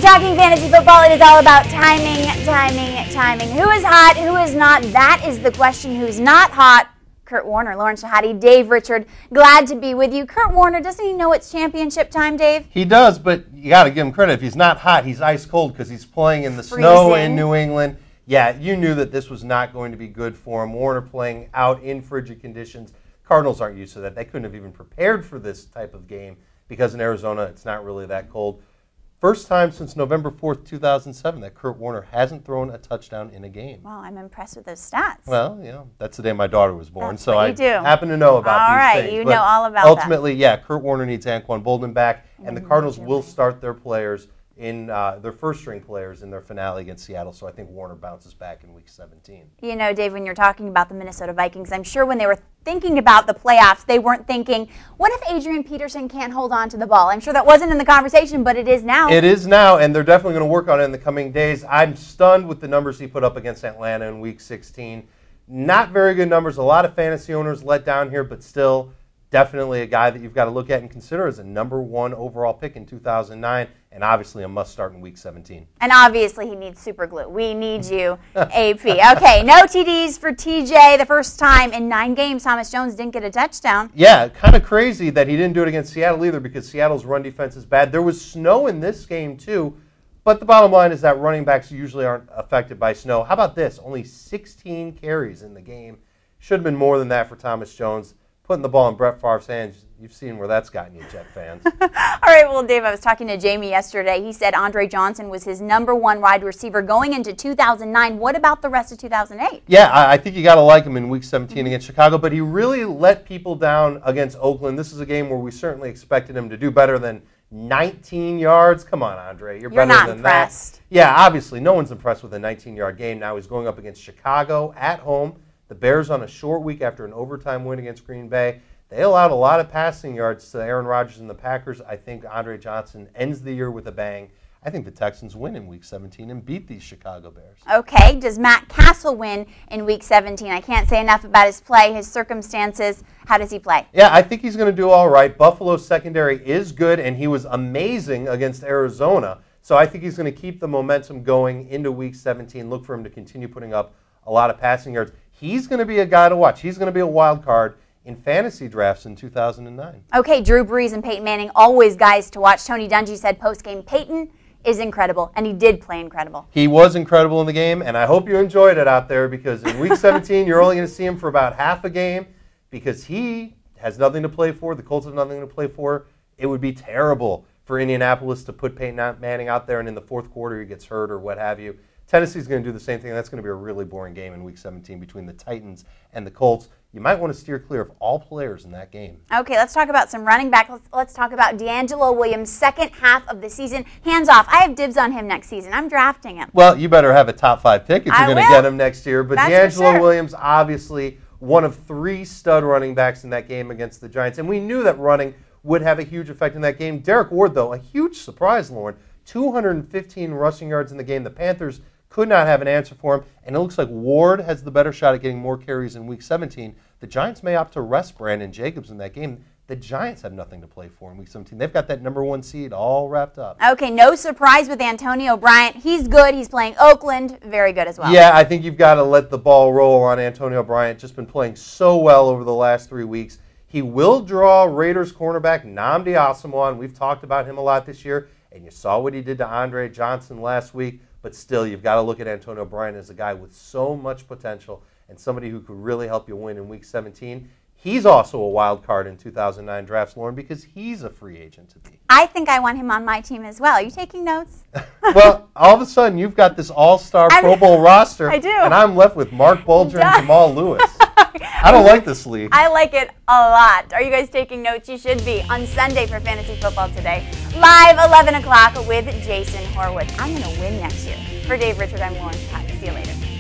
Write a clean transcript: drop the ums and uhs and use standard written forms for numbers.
talking fantasy football, it is all about timing, timing, timing. Who is hot, who is not? That is the question. Who's not hot? Kurt Warner, Lauren Shahadi, Dave Richard, glad to be with you. Kurt Warner, doesn't he know it's championship time, Dave? He does, but you got to give him credit. If he's not hot, he's ice cold because he's playing in the snow in New England. Yeah, you knew that this was not going to be good for him. Warner playing out in frigid conditions. Cardinals aren't used to that. They couldn't have even prepared for this type of game because in Arizona it's not really that cold. First time since November 4th, 2007 that Kurt Warner hasn't thrown a touchdown in a game. Well, I'm impressed with those stats. Well, you know, that's the day my daughter was born, That's so what I you do. happen to know about these things. All right, you But know all about ultimately, yeah, Kurt Warner needs Anquan Boldin back, and the Cardinals will start their players in their first-string players in their finale against Seattle, so I think Warner bounces back in Week 17. You know, Dave, when you're talking about the Minnesota Vikings, I'm sure when they were thinking about the playoffs, they weren't thinking, what if Adrian Peterson can't hold on to the ball? I'm sure that wasn't in the conversation, but it is now. It is now, and they're definitely going to work on it in the coming days. I'm stunned with the numbers he put up against Atlanta in Week 16. Not very good numbers. A lot of fantasy owners let down here, but still definitely a guy that you've got to look at and consider as a #1 overall pick in 2009, and obviously a must-start in Week 17. And obviously he needs super glue. We need you, AP. Okay, no TDs for TJ. The first time in 9 games Thomas Jones didn't get a touchdown. Yeah, kind of crazy that he didn't do it against Seattle either because Seattle's run defense is bad. There was snow in this game too, but the bottom line is that running backs usually aren't affected by snow. How about this? Only 16 carries in the game. Should have been more than that for Thomas Jones. Putting the ball in Brett Favre's hands, you've seen where that's gotten you, Jet fans. All right, well, Dave, I was talking to Jamie yesterday. He said Andre Johnson was his #1 wide receiver going into 2009. What about the rest of 2008? Yeah, I think you got to like him in Week 17 against Chicago, but he really let people down against Oakland. This is a game where we certainly expected him to do better than 19 yards. Come on, Andre, you're better not than impressed. that. Yeah, obviously, no one's impressed with a 19-yard game. Now he's going up against Chicago at home. The Bears on a short week after an overtime win against Green Bay. They allowed a lot of passing yards to Aaron Rodgers and the Packers. I think Andre Johnson ends the year with a bang. I think the Texans win in Week 17 and beat these Chicago Bears. Okay, does Matt Castle win in Week 17? I can't say enough about his play, his circumstances. How does he play? Yeah, I think he's going to do all right. Buffalo's secondary is good, and he was amazing against Arizona. So I think he's going to keep the momentum going into Week 17. Look for him to continue putting up a lot of passing yards. He's going to be a guy to watch. He's going to be a wild card in fantasy drafts in 2009. Okay, Drew Brees and Peyton Manning, always guys to watch. Tony Dungy said post-game, Peyton is incredible, and he did play incredible. He was incredible in the game, and I hope you enjoyed it out there because in Week 17, you're only going to see him for about half a game because he has nothing to play for. The Colts have nothing to play for. It would be terrible for Indianapolis to put Peyton Manning out there, and in the fourth quarter he gets hurt or what have you. Tennessee's going to do the same thing. That's going to be a really boring game in Week 17 between the Titans and the Colts. You might want to steer clear of all players in that game. Okay, let's talk about some running back. Let's talk about DeAngelo Williams, second half of the season. Hands off. I have dibs on him next season. I'm drafting him. Well, you better have a top 5 pick if you're going to get him next year. But That's DeAngelo Williams, obviously one of 3 stud running backs in that game against the Giants. And we knew that running would have a huge effect in that game. Derek Ward, though, a huge surprise, Lauren. 215 rushing yards in the game. The Panthers could not have an answer for him, and it looks like Ward has the better shot at getting more carries in Week 17. The Giants may opt to rest Brandon Jacobs in that game. The Giants have nothing to play for in Week 17. They've got that #1 seed all wrapped up. Okay, no surprise with Antonio Bryant. He's good. He's playing Oakland. Very good as well. Yeah, I think you've got to let the ball roll on Antonio Bryant. Just been playing so well over the last 3 weeks. He will draw Raiders cornerback Nnamdi Asomugha. We've talked about him a lot this year, and you saw what he did to Andre Johnson last week. But still, you've got to look at Antonio Bryant as a guy with so much potential and somebody who could really help you win in Week 17. He's also a wild card in 2009 drafts, Lauren, because he's a free agent to be. I think I want him on my team as well. Are you taking notes? Well, all of a sudden, you've got this all-star Pro Bowl roster. I do. And I'm left with Mark Bulger and Jamal Lewis. I don't like this league. I like it a lot. Are you guys taking notes? You should be on Sunday for Fantasy Football Today. Live 11 o'clock with Jason Horwitz. I'm going to win next year. For Dave Richard, I'm Lauren Scott. See you later.